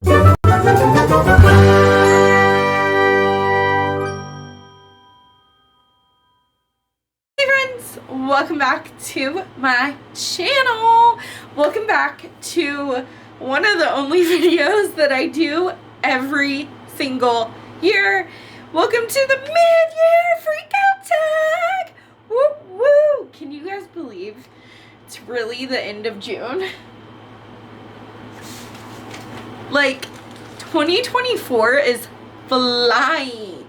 Friends, welcome back to my channel. Welcome back to one of the only videos that I do every single year. Welcome to the mid-year freakout tag. Woo woo. Can you guys believe it's really the end of June? Like, 2024 is flying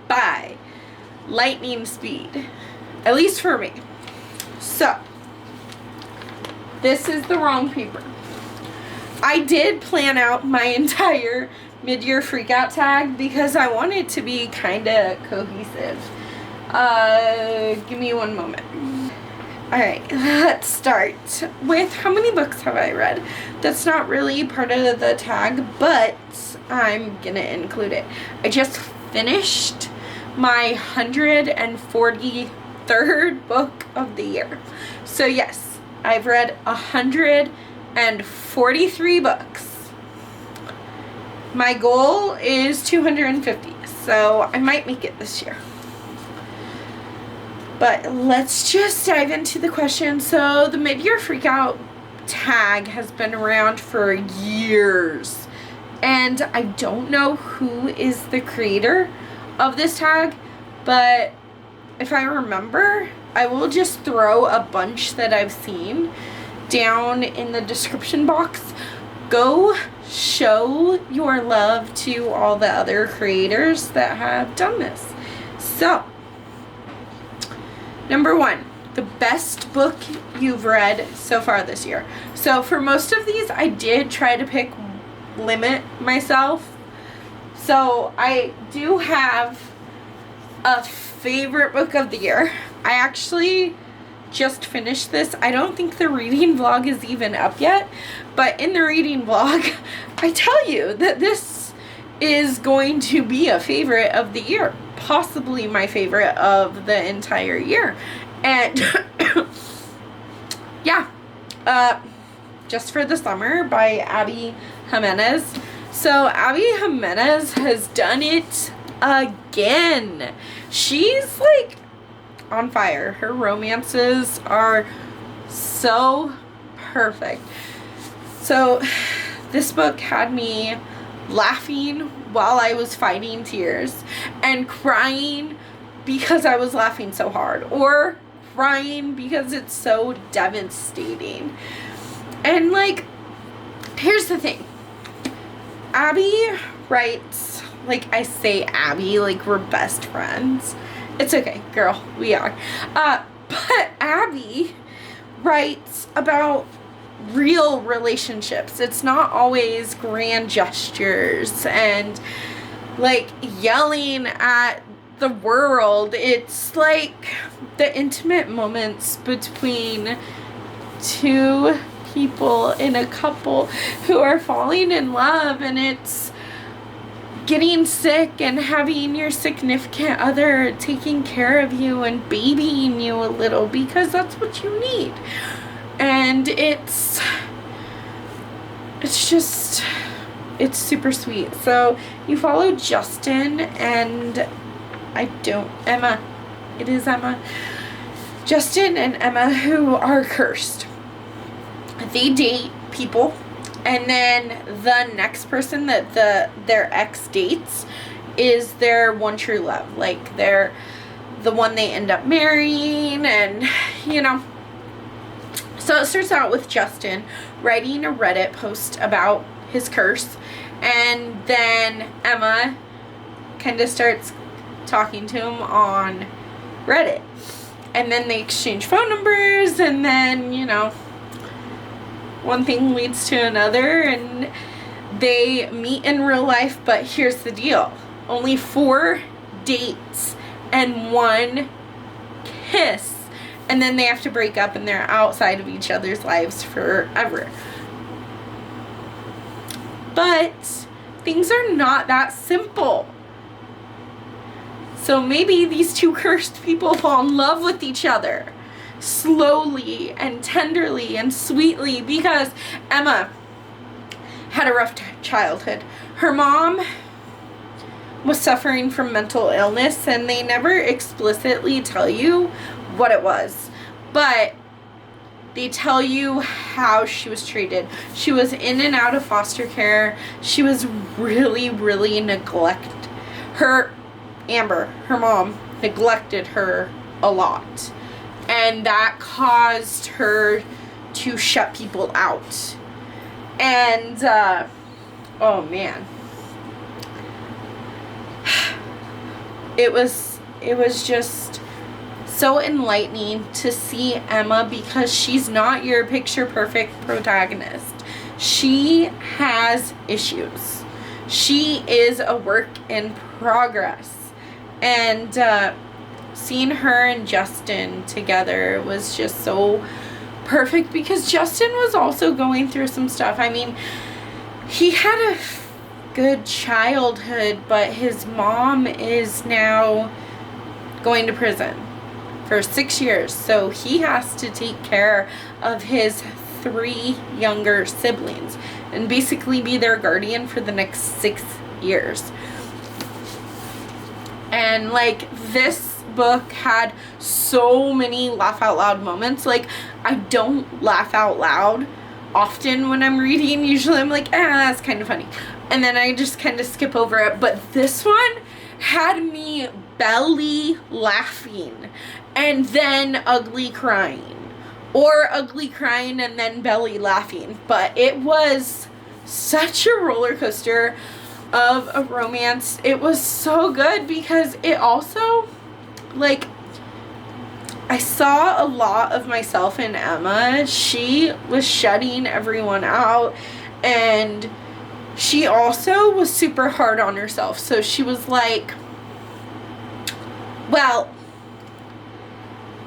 by lightning speed. At least for me. So, this is the wrong paper. I did plan out my entire mid-year freakout tag because I want it to be kind of cohesive. Give me one moment. Alright, let's start with how many books have I read. That's not really part of the tag, but I'm gonna include it. I just finished my 143rd book of the year. So yes, I've read 143 books. My goal is 250, so I might make it this year. But let's just dive into the question. So the mid-year freakout tag has been around for years, and I don't know who is the creator of this tag, but if I remember, I will just throw a bunch that I've seen down in the description box. Go show your love to all the other creators that have done this. So, number 1, the best book you've read so far this year. So for most of these, I did try to limit myself. So I do have a favorite book of the year. I actually just finished this. I don't think the reading vlog is even up yet, but in the reading vlog, I tell you that this is going to be a favorite of the year, possibly my favorite of the entire year. And yeah, Just for the Summer by Abby Jimenez. So Abby Jimenez has done it again. She's like on fire. Her romances are so perfect. So this book had me laughing while I was fighting tears and crying because I was laughing so hard, or crying because it's so devastating. And like, here's the thing. Abby writes, like I say Abby, like we're best friends. It's okay, girl, we are. But Abby writes about real relationships. It's not always grand gestures and like yelling at the world. It's like the intimate moments between two people in a couple who are falling in love, and it's getting sick and having your significant other taking care of you and babying you a little because that's what you need. And it's super sweet. So you follow Justin and Emma. It is Emma. Justin and Emma, who are cursed. They date people, and then the next person that their ex dates is their one true love. Like they're the one they end up marrying, and you know. So it starts out with Justin writing a Reddit post about his curse, and then Emma kind of starts talking to him on Reddit, and then they exchange phone numbers, and then, you know, one thing leads to another, and they meet in real life. But here's the deal: only 4 dates and 1 kiss, and then they have to break up, and they're outside of each other's lives forever. But things are not that simple. So maybe these two cursed people fall in love with each other slowly and tenderly and sweetly, because Emma had a rough childhood. Her mom was suffering from mental illness, and they never explicitly tell you what it was, but they tell you how she was treated. She was in and out of foster care. She was really, really neglected. Amber, her mom, neglected her a lot, and that caused her to shut people out. And oh man, it was just so enlightening to see Emma, because she's not your picture perfect protagonist. She has issues. She is a work in progress. And seeing her and Justin together was just so perfect, because Justin was also going through some stuff. I mean, he had a good childhood, but his mom is now going to prison for 6 years, so he has to take care of his 3 younger siblings and basically be their guardian for the next 6 years. And like, this book had so many laugh out loud moments. Like, I don't laugh out loud often when I'm reading. Usually I'm like, that's kind of funny, and then I just kind of skip over it. But this one had me belly laughing and then ugly crying, or ugly crying and then belly laughing. But it was such a roller coaster of a romance. It was so good, because it also, like, I saw a lot of myself in Emma. She was shutting everyone out, and she also was super hard on herself. So she was like, well,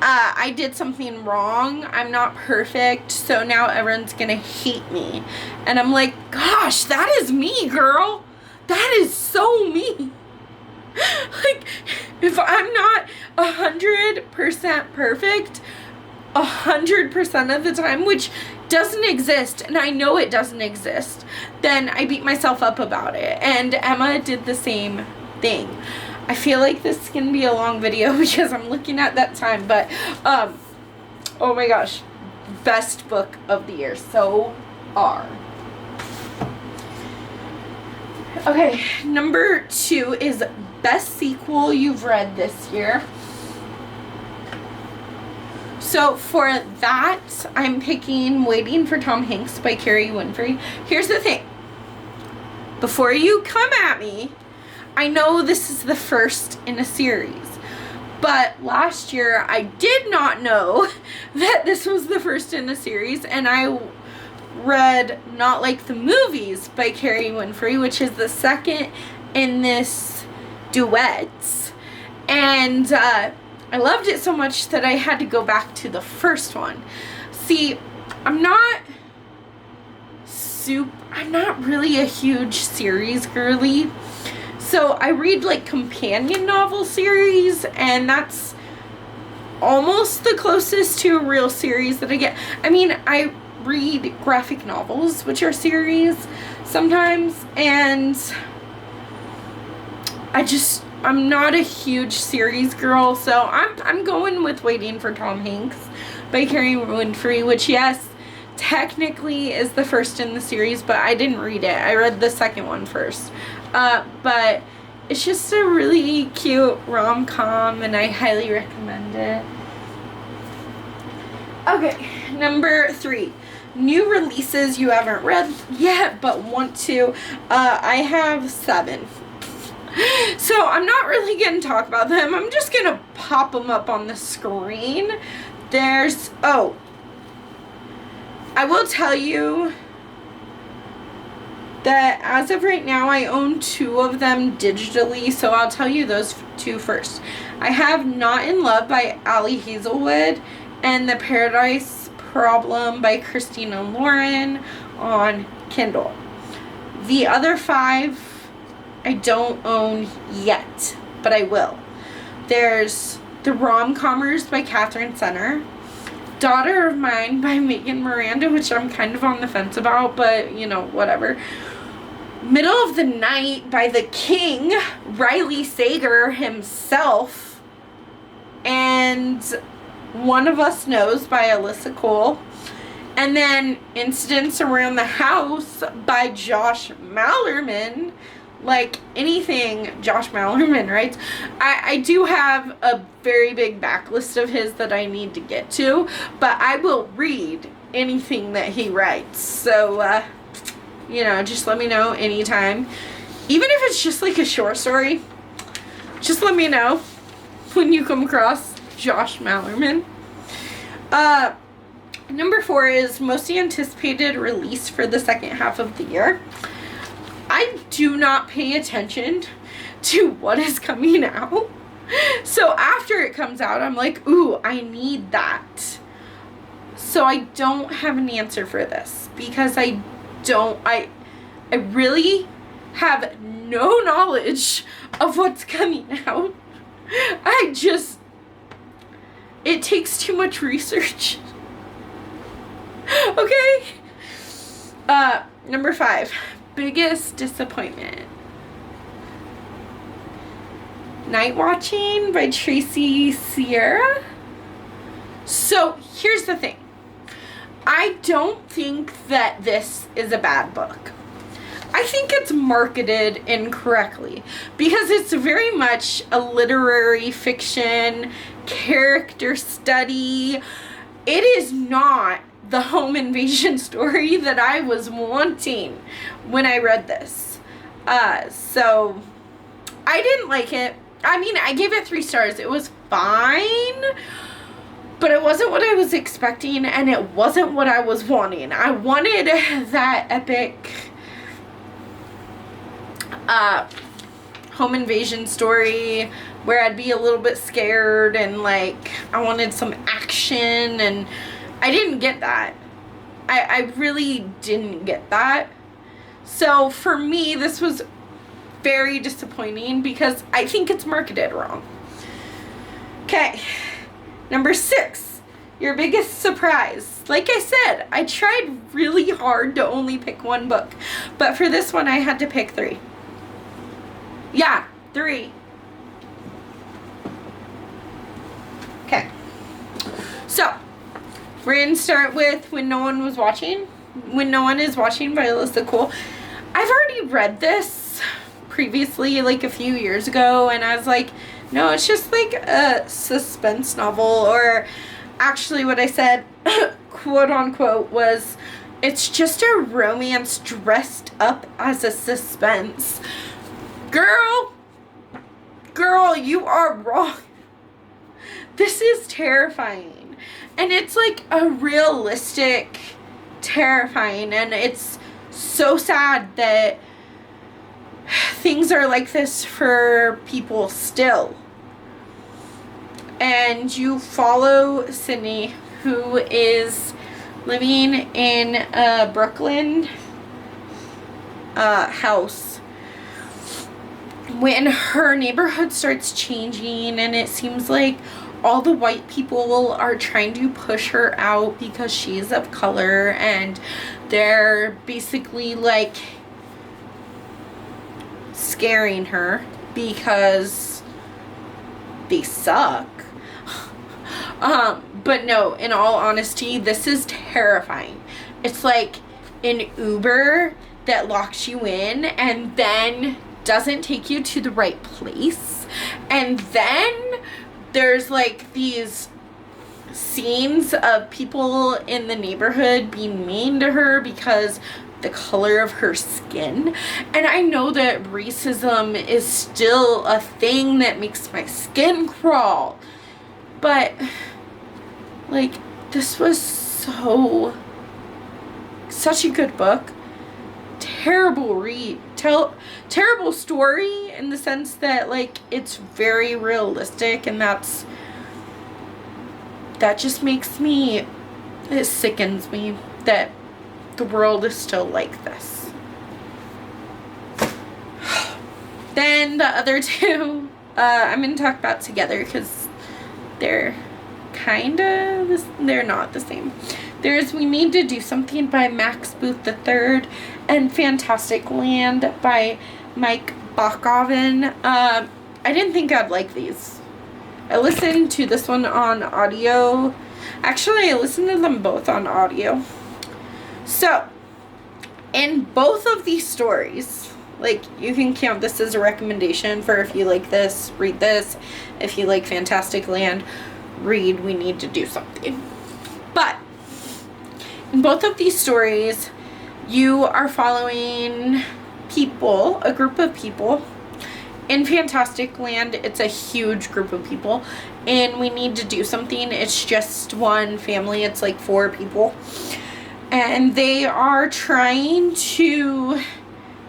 I did something wrong. I'm not perfect, so now everyone's gonna hate me. And I'm like, gosh, that is me, girl. That is so me. Like, if I'm not 100% perfect 100% of the time, which doesn't exist, and I know it doesn't exist, then I beat myself up about it. And Emma did the same thing. I feel like this is going to be a long video because I'm looking at that time, but oh my gosh, best book of the year so far. Okay, number 2 is best sequel you've read this year. So for that, I'm picking Waiting for Tom Hanks by Carrie Winfrey. Here's the thing. Before you come at me, I know this is the first in a series, but last year I did not know that this was the first in a series, and I read Not Like the Movies by Carrie Winfrey, which is the second in this duets, and I loved it so much that I had to go back to the first one. See, I'm not really a huge series girly, so I read like companion novel series, and that's almost the closest to a real series that I get. I mean, I read graphic novels, which are series sometimes, and I'm not a huge series girl, so I'm going with Waiting for Tom Hanks by Carrie Winfrey, which, yes, technically is the first in the series, but I didn't read it. I read the second one first. But it's just a really cute rom-com, and I highly recommend it. Okay, number 3. New releases you haven't read yet but want to. I have 7. So I'm not really going to talk about them. I'm just going to pop them up on the screen. I will tell you that as of right now, I own 2 of them digitally, so I'll tell you those 2 first. I have Not in Love by Ali Hazelwood and The Paradise Problem by Christina Lauren on Kindle. The other 5 I don't own yet, but I will. There's The Rom-Commers by Catherine Senner, Daughter of Mine by Megan Miranda, which I'm kind of on the fence about, but, you know, whatever. Middle of the Night by the King, Riley Sager himself. And One of Us Knows by Alyssa Cole. And then Incidents Around the House by Josh Mallerman. Like anything Josh Mallerman writes. I do have a very big backlist of his that I need to get to, but I will read anything that he writes. So, you know, just let me know anytime. Even if it's just like a short story, just let me know when you come across Josh Mallerman. Number 4 is most anticipated release for the second half of the year. I do not pay attention to what is coming out. So after it comes out, I'm like, ooh, I need that. So I don't have an answer for this because I really have no knowledge of what's coming out. It takes too much research. Okay. Number 5. Biggest disappointment. Night Watching by Tracy Sierra. So here's the thing. I don't think that this is a bad book. I think it's marketed incorrectly because it's very much a literary fiction, character study. It is not the home invasion story that I was wanting when I read this. So I didn't like it. I mean, I gave it 3 stars. It was fine, but it wasn't what I was expecting, and it wasn't what I was wanting. I wanted that epic home invasion story where I'd be a little bit scared and like I wanted some action, and I didn't get that. I really didn't get that. So for me, this was very disappointing because I think it's marketed wrong. Okay, number 6, your biggest surprise. Like I said, I tried really hard to only pick one book, but for this one I had to pick 3. Yeah, 3. Okay, so we're going to start with When No One Was Watching. When No One Is Watching by Alyssa Cole. I've already read this previously, like a few years ago, and I was like, no, it's just like a suspense novel, or actually what I said, quote unquote, was it's just a romance dressed up as a suspense. Girl, you are wrong. This is terrifying. And it's like a realistic terrifying, and it's so sad that things are like this for people still. And you follow Sydney, who is living in a Brooklyn house when her neighborhood starts changing, and it seems like all the white people are trying to push her out because she's of color, and they're basically like scaring her because they suck. But no, in all honesty, this is terrifying. It's like an Uber that locks you in and then doesn't take you to the right place, and then there's like these scenes of people in the neighborhood being mean to her because the color of her skin. And I know that racism is still a thing that makes my skin crawl, but like, this was such a good book. Terrible read. Terrible story in the sense that like it's very realistic, and that just makes me, it sickens me that the world is still like this. Then the other 2 I'm going to talk about together because they're they're not the same. There's We Need to Do Something by Max Booth III and Fantastic Land by Mike Bachhoven. I didn't think I'd like these. I listened to this one on audio. Actually, I listened to them both on audio. So, in both of these stories, like, you can count this as a recommendation for if you like this, read this. If you like Fantastic Land, read We Need to Do Something. But, in both of these stories, you are following people, a group of people. In Fantastic Land, it's a huge group of people. In We Need to Do Something, it's just one family. It's like 4 people. And they are trying to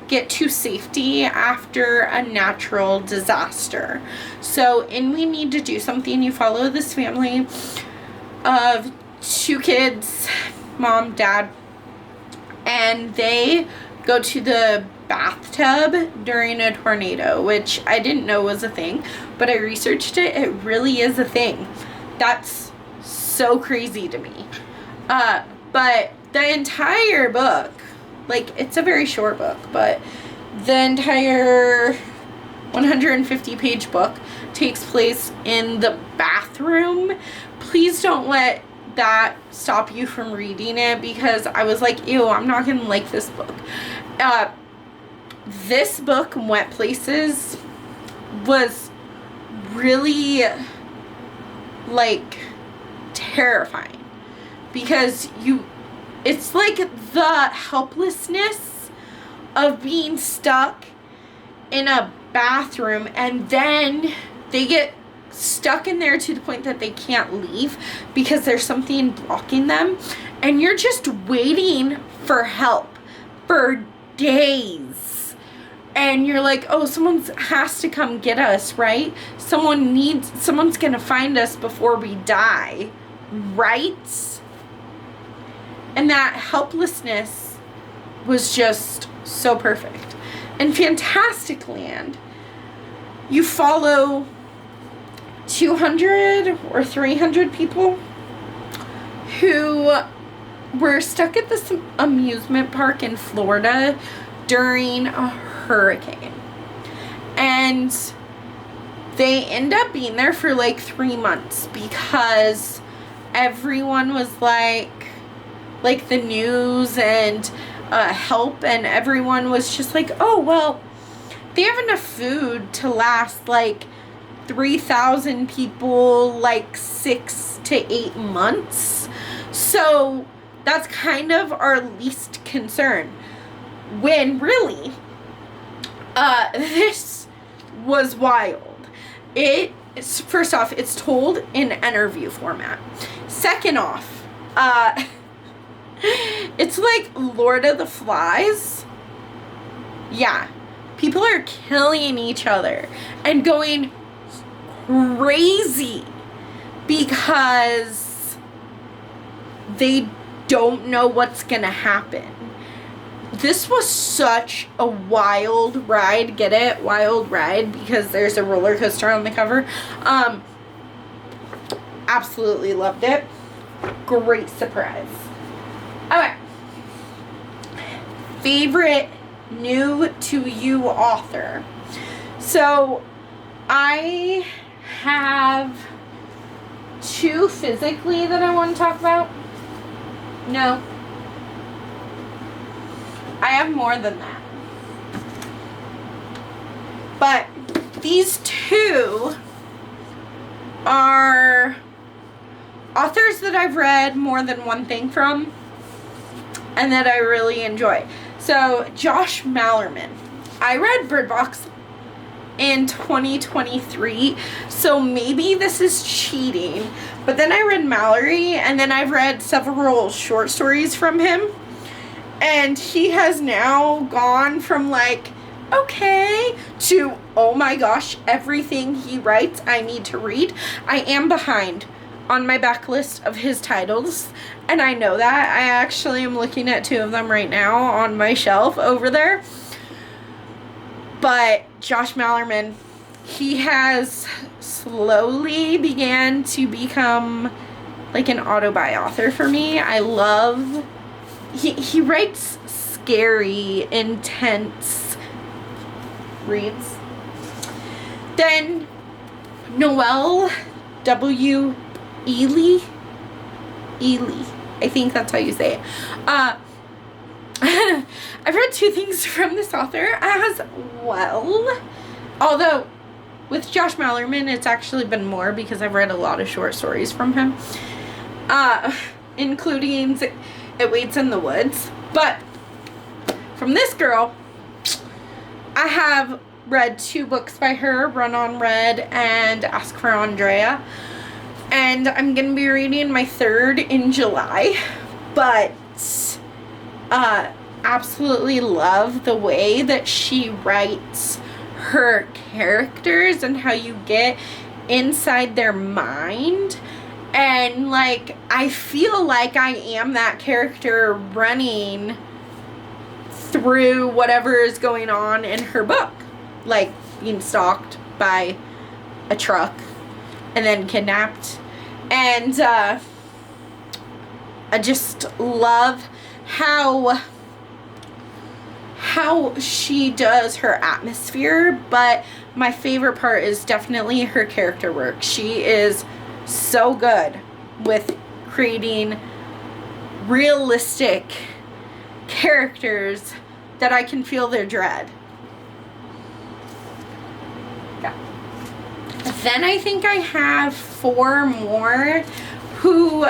get to safety after a natural disaster. So in We Need to Do Something, you follow this family of 2 kids, mom, dad, and they go to the bathtub during a tornado, which I didn't know was a thing, but I researched it. It really is a thing. That's so crazy to me. But the entire book, like, it's a very short book, but the entire 150-page book takes place in the bathroom. Please don't let that stop you from reading it, because I was like, ew, I'm not gonna like this book. This book, Wet Places, was really, like, terrifying, because it's like the helplessness of being stuck in a bathroom, and then they get stuck in there to the point that they can't leave because there's something blocking them, and you're just waiting for help for days, and you're like, oh, someone has to come get us, right? Someone's gonna find us before we die, right? And that helplessness was just so perfect. In Fantastic Land, you follow 200 or 300 people who were stuck at this amusement park in Florida during a hurricane. And they end up being there for like 3 months because everyone was like the news and help, and everyone was just like, oh, well, they have enough food to last like 3,000 people like 6 to 8 months. So that's kind of our least concern. When really, this was wild. First off, it's told in interview format. Second off, it's like Lord of the Flies. Yeah. People are killing each other and going crazy because they don't know what's gonna happen. This was such a wild ride. Get it? Wild ride, because there's a roller coaster on the cover. Absolutely loved it. Great surprise. Alright. Favorite new to you author. So I have 2 physically that I want to talk about. No. I have more than that. But these 2 are authors that I've read more than one thing from and that I really enjoy. So, Josh Malerman. I read Bird Box in 2023, so maybe this is cheating, but then I read Mallory, and then I've read several short stories from him, and he has now gone from like, okay, to, oh my gosh, everything he writes I need to read. I am behind on my backlist of his titles, and I know that. I actually am looking at 2 of them right now on my shelf over there. But Josh Malerman, he has slowly began to become like an auto-buy author for me. I love, he writes scary, intense reads. Then Noelle W. Ely, I think that's how you say it. I've read 2 things from this author as well. Although, with Josh Mallerman, it's actually been more because I've read a lot of short stories from him. Including It Waits in the Woods. But, from this girl, I have read 2 books by her, Run on Red and Ask for Andrea. And I'm going to be reading my 3rd in July. But, absolutely love the way that she writes her characters and how you get inside their mind. And, like, I feel like I am that character running through whatever is going on in her book. Like, being stalked by a truck and then kidnapped. And, I just love how she does her atmosphere, but my favorite part is definitely her character work. She is so good with creating realistic characters that I can feel their dread. Yeah. Then I think I have 4 more who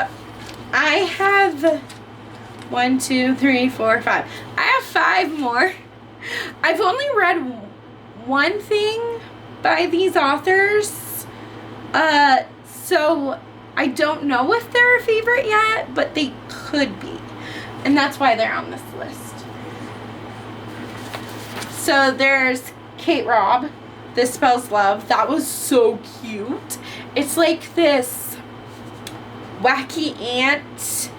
I have 1, 2, 3, 4, 5. I have 5 more. I've only read 1 thing by these authors. So I don't know if they're a favorite yet, but they could be. And that's why they're on this list. So there's Kate Robb, This Spells Love. That was so cute. It's like this wacky aunt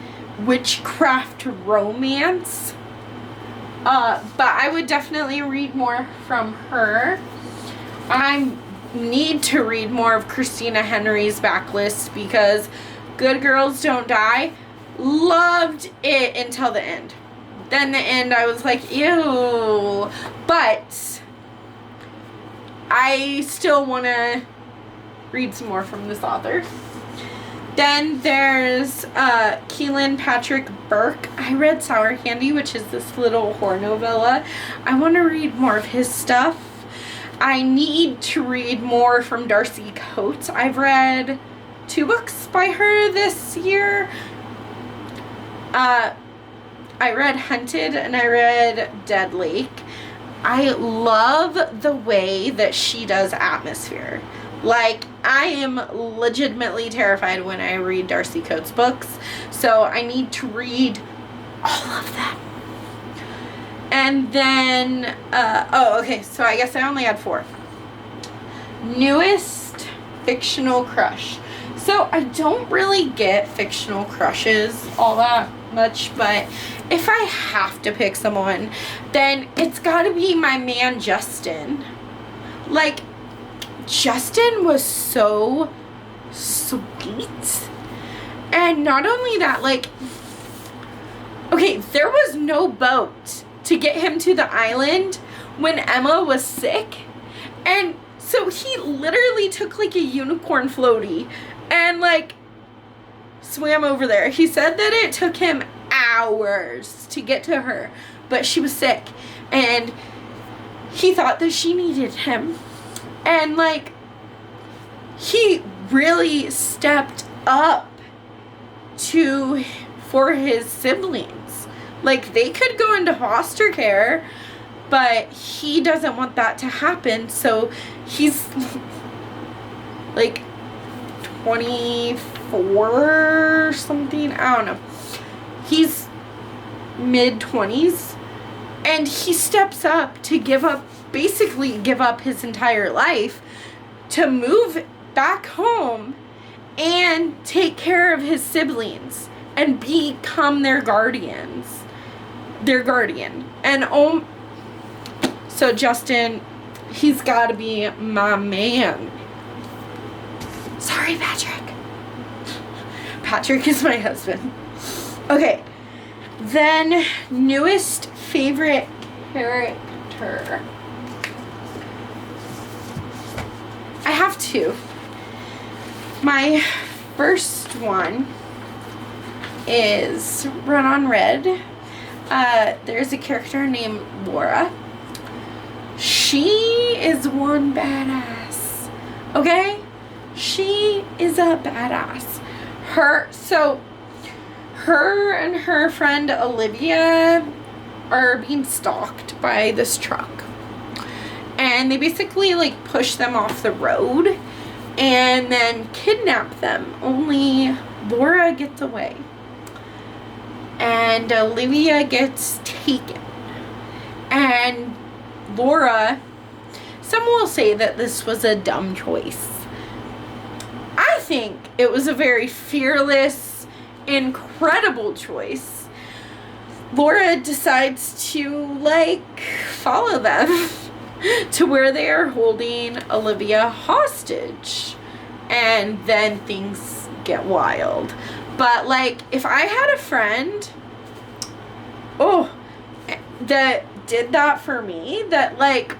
witchcraft romance. But I would definitely read more from her. I need to read more of Christina Henry's backlist because Good Girls Don't Die. Loved it until the end. Then the end I was like, ew. But I still want to read some more from this author. Then there's Keelan Patrick Burke. I read Sour Candy, which is this little horror novella. I want to read more of his stuff. I need to read more from Darcy Coates. I've read 2 books by her this year. I read Hunted and I read Dead Lake. I love the way that she does atmosphere. Like, I am legitimately terrified when I read Darcy Coates' books, so I need to read all of them. And then, okay, so I guess I only had 4. Newest fictional crush. So I don't really get fictional crushes all that much, but if I have to pick someone, then it's gotta be my man Justin. Like, Justin was so sweet. And not only that, like, okay, there was no boat to get him to the island when Emma was sick. And so he literally took like a unicorn floaty and like swam over there. He said that it took him hours to get to her, but she was sick and he thought that she needed him. And like, he really stepped up for his siblings. Like, they could go into foster care, but he doesn't want that to happen. So he's like 24 or something. I don't know. He's mid-20s. And he steps up to basically give up his entire life to move back home and take care of his siblings and become their guardian. And so Justin, he's got to be my man. Sorry, Patrick. Patrick is my husband. Okay. Then, newest favorite character. I have two. My first one is Run on Red. There's a character named Laura. She is one badass. Okay? She is a badass. Her and her friend Olivia are being stalked by this truck. And they basically like push them off the road and then kidnap them. Only Laura gets away. And Olivia gets taken. And Laura, some will say that this was a dumb choice. I think it was a very fearless, incredible choice. Laura decides to, like, follow them to where they are holding Olivia hostage. And then things get wild. But, like, if I had a friend, that did that for me, that, like,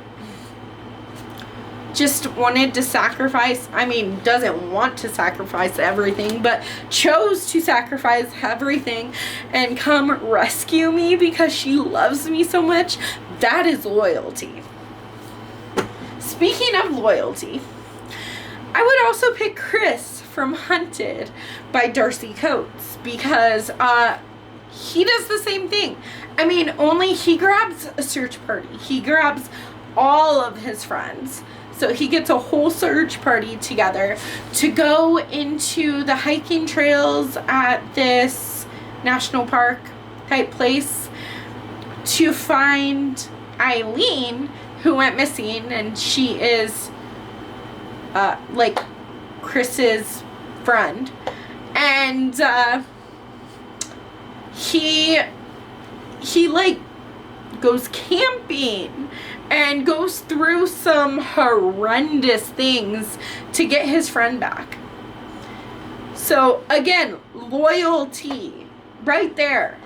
just wanted to sacrifice, doesn't want to sacrifice everything, but chose to sacrifice everything and come rescue me because she loves me so much, that is loyalty. Speaking of loyalty, I would also pick Chris from Hunted by Darcy Coates because he does the same thing. Only he grabs a search party. He grabs all of his friends. So he gets a whole search party together to go into the hiking trails at this national park type place to find Eileen, who went missing, and she is like Chris's friend. And he like goes camping and goes through some horrendous things to get his friend back. So again, loyalty right there.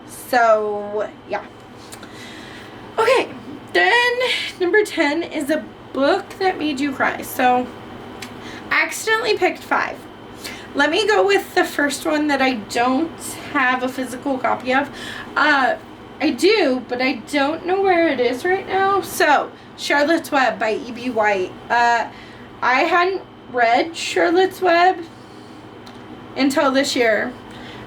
So yeah. Okay, then number 10 is a book that made you cry. So I accidentally picked 5. Let me go with the first one that I don't have a physical copy of. I do, but I don't know where it is right now. So, Charlotte's Web by E.B. White. I hadn't read Charlotte's Web until this year.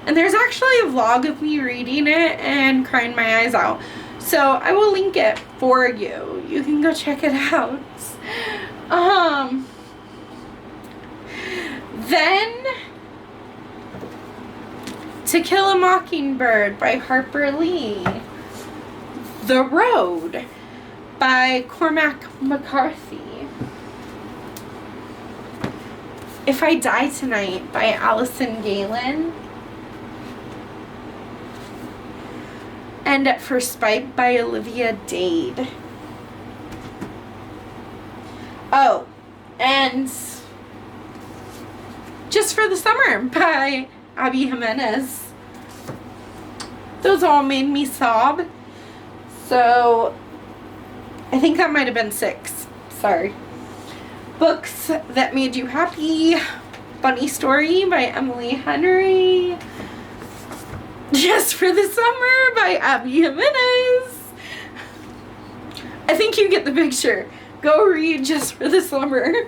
And there's actually a vlog of me reading it and crying my eyes out. So, I will link it for you. You can go check it out. Then, To Kill a Mockingbird by Harper Lee. The Road by Cormac McCarthy. If I Die Tonight by Allison Galen. And At First Bite by Olivia Dade. Oh, and Just for the Summer by Abby Jimenez. Those all made me sob. So, I think that might have been 6. Sorry. Books that made you happy. Bunny Story by Emily Henry. Just for the Summer by Abby Jimenez. I think you get the picture. Go read Just for the Summer.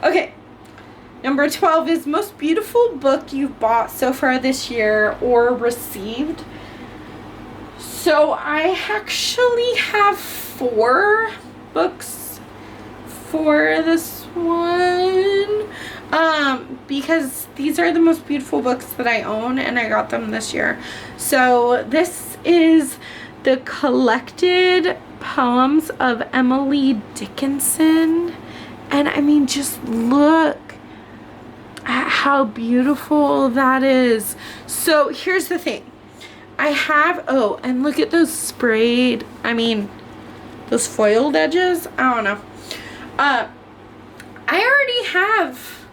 Okay. Number 12 is Most Beautiful Book You've Bought So Far This Year or Received. So I actually have 4 books for this one. Because these are the most beautiful books that I own and I got them this year. So this is the collected poems of Emily Dickinson. And just look at how beautiful that is. So here's the thing. I have, and look at those sprayed, those foiled edges. I don't know. I already have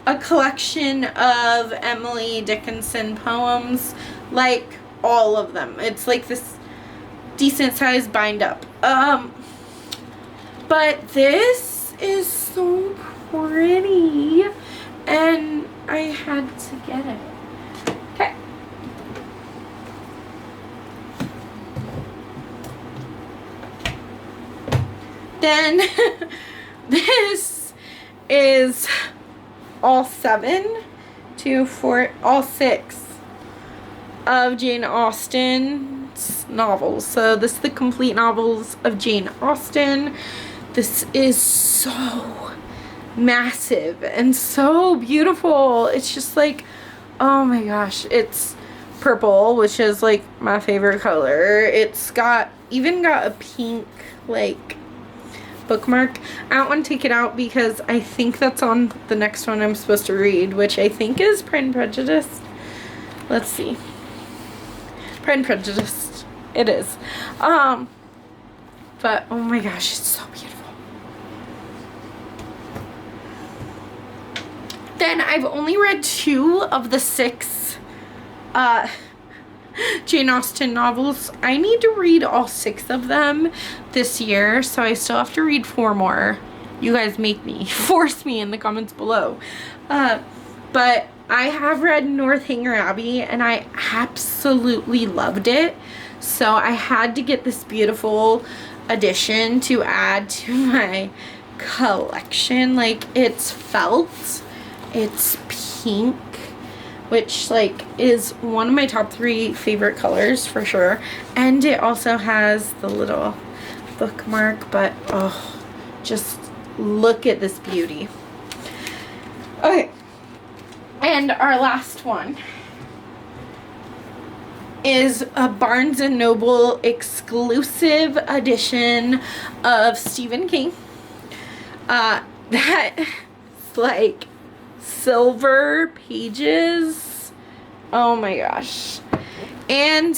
a collection of Emily Dickinson poems, like all of them. It's like this decent size bind up. But this is so pretty, and I had to get it. Okay. Then this is all 6 of Jane Austen's novels. So this is the complete novels of Jane Austen. This is so massive and so beautiful. It's just like, oh my gosh. It's purple, which is like my favorite color. It's even got a pink like bookmark. I don't want to take it out because I think that's on the next one I'm supposed to read, which I think is Pride and Prejudice. Let's see. Pride and Prejudice. It is. But oh my gosh, it's so beautiful. Then I've only read 2 of the 6 Jane Austen novels. I need to read all 6 of them this year, so I still have to read 4 more. You guys make me, force me in the comments below. But I have read Northanger Abbey, and I absolutely loved it. So I had to get this beautiful edition to add to my collection. Like, it's felt, it's pink, which like is one of my top 3 favorite colors for sure. And it also has the little bookmark, but oh, just look at this beauty. Okay, and our last one is a Barnes & Noble exclusive edition of Stephen King. That's like silver pages. Oh my gosh. And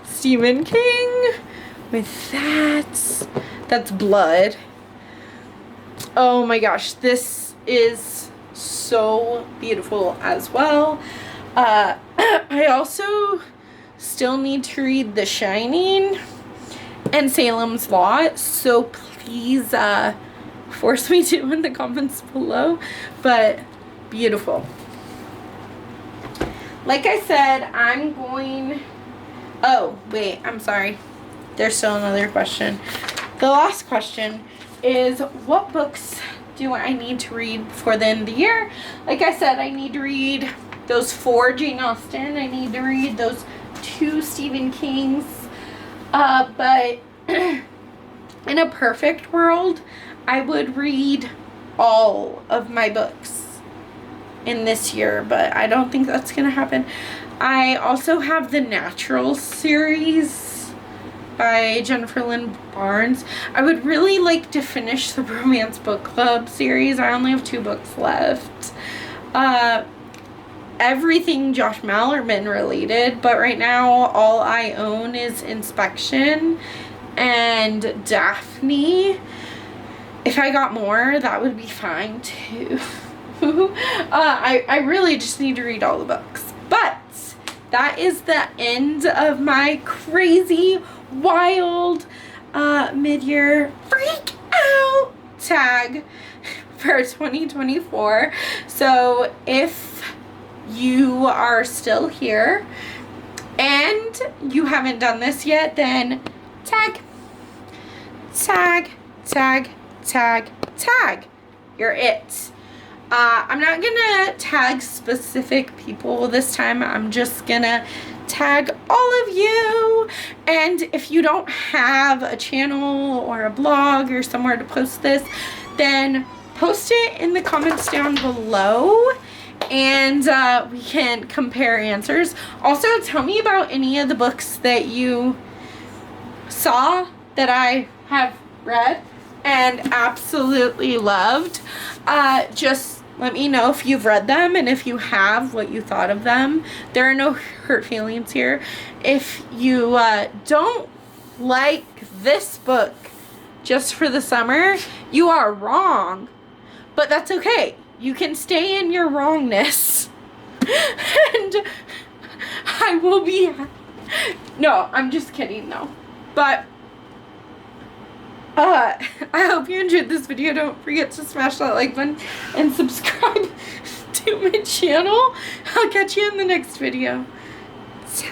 Stephen King with that's blood. Oh my gosh, this is so beautiful as well. I also still need to read The Shining and Salem's Lot, so please force me to in the comments below. But beautiful. Like I said, I'm going... Oh, wait, I'm sorry. There's still another question. The last question is, what books do I need to read before the end of the year? Like I said, I need to read those 4 Jane Austen. I need to read those 2 Stephen Kings. But in a perfect world, I would read all of my books in this year, but I don't think that's gonna happen. I also have the Natural series by Jennifer Lynn Barnes. I would really like to finish the Romance Book Club series. I only have 2 books left. Everything Josh Malerman related, but right now all I own is Inspection and Daphne. If I got more, that would be fine too. I really just need to read all the books. But that is the end of my crazy, wild, mid-year freak out tag for 2024. So if you are still here and you haven't done this yet, then tag, tag, tag, tag, tag. You're it. I'm not gonna tag specific people this time. I'm just gonna tag all of you. And if you don't have a channel or a blog or somewhere to post this, then post it in the comments down below, and we can compare answers. Also, tell me about any of the books that you saw that I have read and absolutely loved. Just let me know if you've read them, and if you have, what you thought of them. There are no hurt feelings here. If you don't like this book just for the summer, you are wrong, but that's okay. you can stay in your wrongness. And I will be... No, I'm just kidding, though. But, I hope you enjoyed this video. Don't forget to smash that like button and subscribe to my channel. I'll catch you in the next video. Tag!